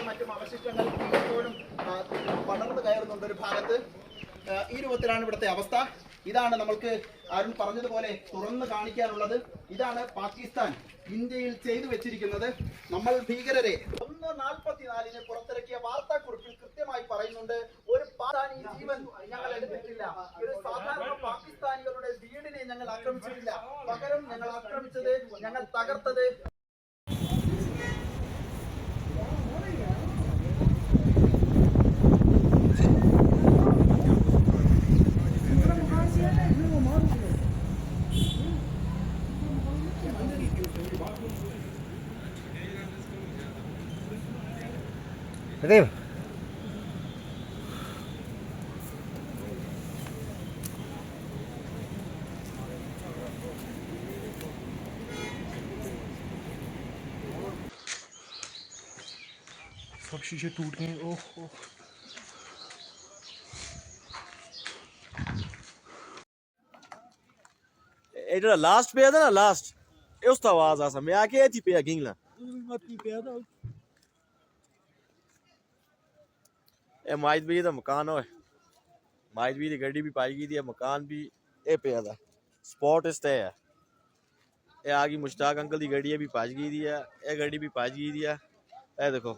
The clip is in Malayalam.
മറ്റും അവശിഷ്ടങ്ങൾ ഇപ്പോഴും പടർന്നു കയറുന്നുണ്ട് ഒരു ഭാഗത്ത്. ഈ രൂപത്തിലാണ് ഇവിടുത്തെ അവസ്ഥ. ഇതാണ് നമ്മൾക്ക് അരുൺ പറഞ്ഞതുപോലെ തുറന്നു കാണിക്കാനുള്ളത്. ഇതാണ് പാകിസ്ഥാൻ ഇന്ത്യയിൽ ചെയ്തു വെച്ചിരിക്കുന്നത്. നമ്മൾ ഭീകരരെ 1:44 പുറത്തിറക്കിയ വാർത്താക്കുറിപ്പിൽ കൃത്യമായി പറയുന്നുണ്ട്, ഒരു പാകിസ്ഥാനി ജീവൻ ഞങ്ങൾ എടുത്തിട്ടില്ല, ഒരു സാധാരണ പാകിസ്ഥാനികളുടെ വീടിനെ ഞങ്ങൾ ആക്രമിച്ചിട്ടില്ല, പകരം ഞങ്ങൾ ആക്രമിച്ചത്, ഞങ്ങൾ തകർത്തത് Dave. सब शीशे टूट गए। ओह এটা লাস্ট পেয়ে না last eu estava a asa me aqui é tipo aqui lá ਇਹ ਮਾਇਦ ਵੀ ਦਾ ਮਕਾਨ ਹੋਏ ਮਾਇਦ ਵੀ ਦੀ ਗੱਡੀ ਵੀ ਪਾਈ ਗਈ ਦੀ ਹੈ ਮਕਾਨ ਵੀ ਇਹ ਪਿਆ ਦਾ ਸਪੌਟ ਇਸ ਤੇ ਹੈ ਇਹ ਆ ਗਈ ਮੁਸ਼ਤਾਕ ਅੰਕਲ ਦੀ ਗੱਡੀ ਵੀ ਭੱਜ ਗਈ ਦੀ ਹੈ ਇਹ ਗੱਡੀ ਵੀ ਭੱਜ ਗਈ ਦੀ ਹੈ ਇਹ ਦੇਖੋ